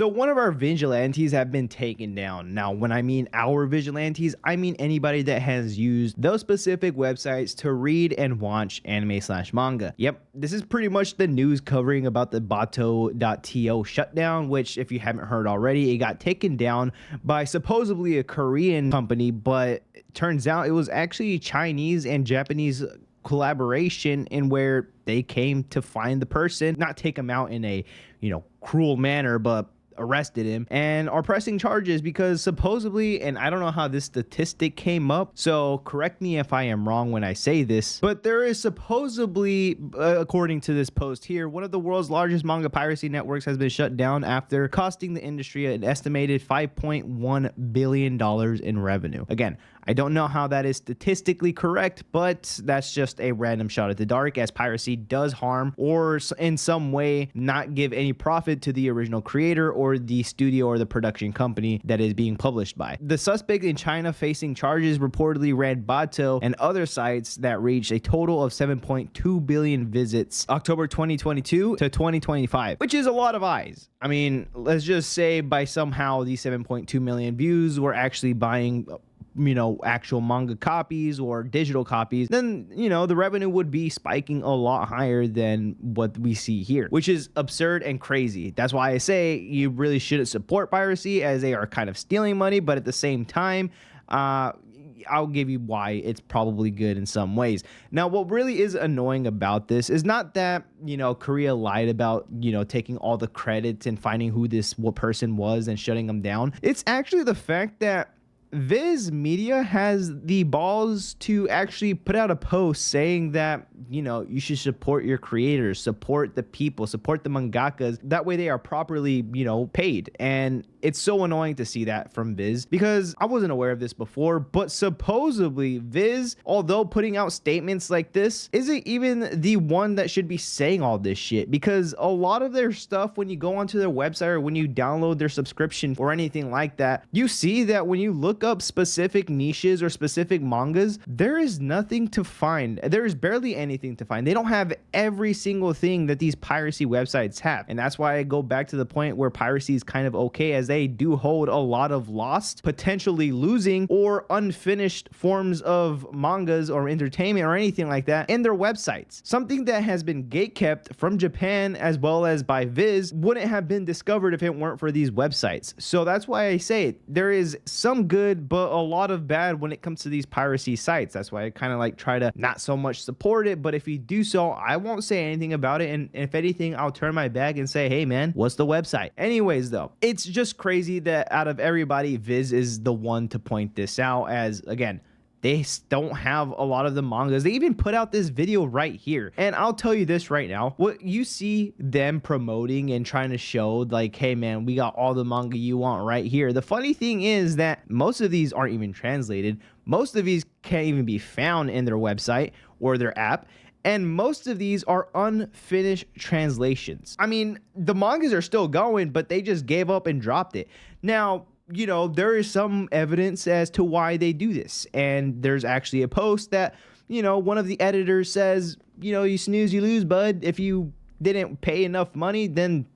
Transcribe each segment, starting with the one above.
So one of our vigilantes have been taken down. Now, when I mean our vigilantes, I mean anybody that has used those specific websites to read and watch anime/manga. Yep, this is pretty much the news covering about the Bato.to shutdown, which, if you haven't heard already, it got taken down by supposedly a Korean company, but it turns out it was actually Chinese and Japanese collaboration, in where they came to find the person, not take him out in a, cruel manner, but arrested him and are pressing charges because supposedly, and I don't know how this statistic came up, so correct me if I am wrong when I say this, but there is supposedly, according to this post here, one of the world's largest manga piracy networks has been shut down after costing the industry an estimated $5.1 billion in revenue. Again, I don't know how that is statistically correct, but that's just a random shot at the dark, as piracy does harm or in some way not give any profit to the original creator or the studio or the production company that is being published by. The suspect in China facing charges reportedly ran Bato and other sites that reached a total of 7.2 billion visits October 2022 to 2025, which is a lot of eyes. I mean, let's just say by somehow these 7.2 million views were actually buying actual manga copies or digital copies, then the revenue would be spiking a lot higher than what we see here, which is absurd and crazy. That's why I say you really shouldn't support piracy, as they are kind of stealing money, but at the same time, I'll give you why it's probably good in some ways. Now, what really is annoying about this is not that, Korea lied about, taking all the credits and finding who this person was and shutting them down. It's actually the fact that Viz Media has the balls to actually put out a post saying that, you should support your creators, support the people, support the mangakas. That way they are properly, paid. And it's so annoying to see that from Viz, because I wasn't aware of this before, but supposedly Viz, although putting out statements like this, isn't even the one that should be saying all this shit, because a lot of their stuff, when you go onto their website or when you download their subscription or anything like that, you see that when you look up specific niches or specific mangas, there is nothing to find. There is barely anything to find. They don't have every single thing that these piracy websites have. And that's why I go back to the point where piracy is kind of okay, as they do hold a lot of lost, potentially losing, or unfinished forms of mangas or entertainment or anything like that in their websites. Something that has been gatekept from Japan as well as by Viz wouldn't have been discovered if it weren't for these websites. So that's why I say there is some good, but a lot of bad when it comes to these piracy sites. That's why I kind of try to not so much support it, but if you do so, I won't say anything about it, and if anything, I'll turn my back and say, hey man, what's the website? Anyways though, it's just crazy that out of everybody, Viz is the one to point this out, as again, they don't have a lot of the mangas. They even put out this video right here. And I'll tell you this right now, what you see them promoting and trying to show, hey man, we got all the manga you want right here. The funny thing is that most of these aren't even translated. Most of these can't even be found in their website or their app. And most of these are unfinished translations. I mean, the mangas are still going, but they just gave up and dropped it. Now, there is some evidence as to why they do this. And there's actually a post that, one of the editors says, you snooze, you lose, bud. If you didn't pay enough money, then,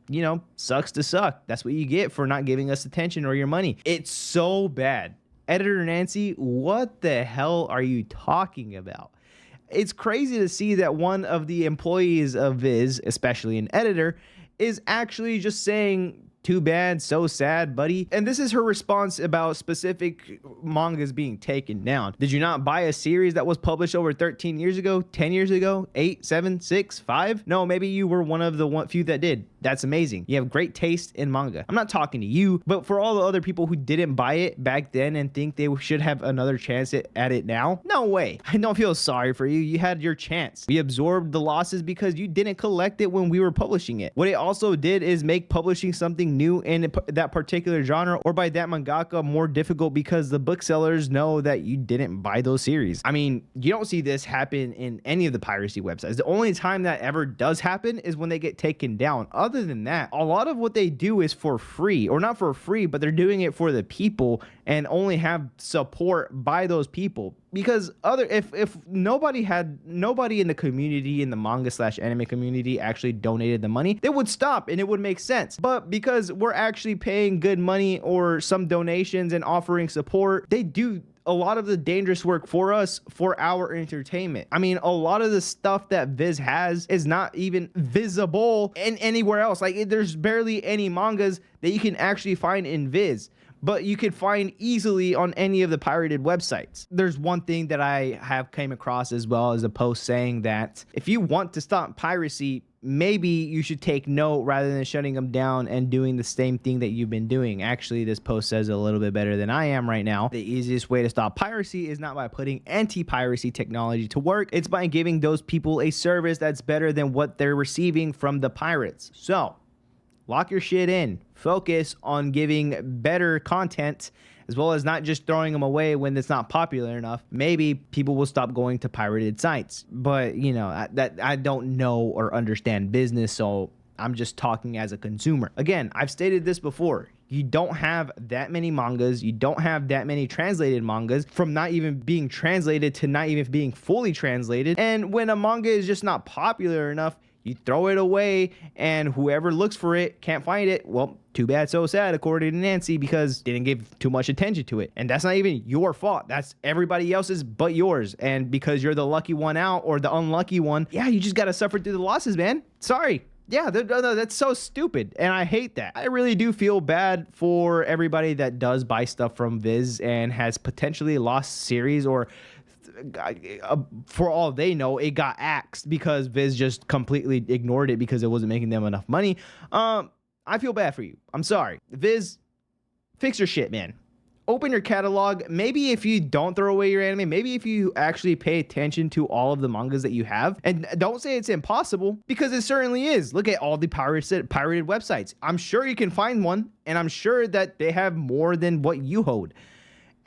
sucks to suck. That's what you get for not giving us attention or your money. It's so bad. Editor Nancy, what the hell are you talking about? It's crazy to see that one of the employees of Viz, especially an editor, is actually just saying, too bad, so sad, buddy. And this is her response about specific mangas being taken down. Did you not buy a series that was published over 13 years ago, 10 years ago, 8, 7, 6, 5? No, maybe you were one of the few that did. That's amazing. You have great taste in manga. I'm not talking to you, but for all the other people who didn't buy it back then and think they should have another chance at it now, no way. I don't feel sorry for you. You had your chance. We absorbed the losses because you didn't collect it when we were publishing it. What it also did is make publishing something new in that particular genre or by that mangaka more difficult, because the booksellers know that you didn't buy those series. I mean, you don't see this happen in any of the piracy websites. The only time that ever does happen is when they get taken down. Other other than that, a lot of what they do is for free, or not for free, but they're doing it for the people and only have support by those people. Because if nobody in the community, in the manga / anime community, actually donated the money, they would stop and it would make sense. But because we're actually paying good money or some donations and offering support, they do a lot of the dangerous work for us, for our entertainment. I mean, a lot of the stuff that Viz has is not even visible in anywhere else. Like, there's barely any mangas that you can actually find in Viz, but you could find easily on any of the pirated websites. There's one thing that I have came across as well as a post saying that if you want to stop piracy, maybe you should take note rather than shutting them down and doing the same thing that you've been doing. Actually, this post says a little bit better than I am right now. The easiest way to stop piracy is not by putting anti-piracy technology to work. It's by giving those people a service that's better than what they're receiving from the pirates. So, lock your shit in. Focus on giving better content, as well as not just throwing them away when it's not popular enough. Maybe people will stop going to pirated sites. But, you know, I don't know or understand business, so I'm just talking as a consumer. Again, I've stated this before. You don't have that many mangas. You don't have that many translated mangas, from not even being translated to not even being fully translated. And when a manga is just not popular enough, you throw it away, and whoever looks for it can't find it. Well, too bad, so sad, according to Nancy, because didn't give too much attention to it. And that's not even your fault. That's everybody else's but yours. And because you're the lucky one out, or the unlucky one, yeah, you just got to suffer through the losses, man. Sorry. Yeah, that's so stupid, and I hate that. I really do feel bad for everybody that does buy stuff from Viz and has potentially lost series, or for all they know, it got axed because Viz just completely ignored it because it wasn't making them enough money. I feel bad for you. I'm sorry. Viz, fix your shit, man. Open your catalog. Maybe if you don't throw away your anime, maybe if you actually pay attention to all of the mangas that you have, and don't say it's impossible, because it certainly is. Look at all the pirated websites. I'm sure you can find one, and I'm sure that they have more than what you hold.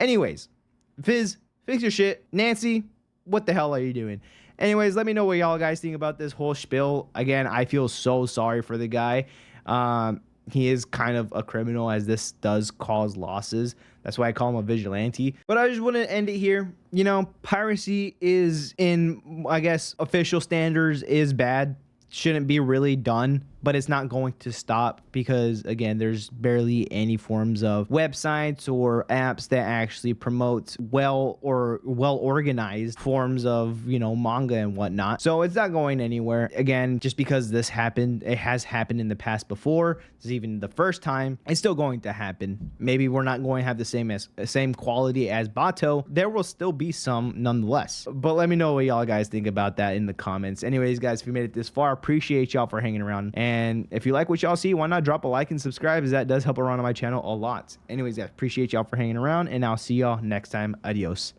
Anyways, Viz, fix your shit. Nancy, what the hell are you doing? Anyways, let me know what y'all guys think about this whole spiel. Again, I feel so sorry for the guy. He is kind of a criminal, as this does cause losses. That's why I call him a vigilante. But I just want to end it here. You know, piracy is, in, I guess, official standards, is bad. Shouldn't be really done, but it's not going to stop because, again, there's barely any forms of websites or apps that actually promote well organized forms of, you know, manga and whatnot. So it's not going anywhere. Again, just because this happened, it has happened in the past before. This is even the first time. It's still going to happen. Maybe we're not going to have the same quality as Bato. There will still be some nonetheless. But let me know what y'all guys think about that in the comments. Anyways, guys, if you made it this far, appreciate y'all for hanging around. And if you like what y'all see, why not drop a like and subscribe, as that does help around on my channel a lot. Anyways, guys, appreciate y'all for hanging around, and I'll see y'all next time. Adios.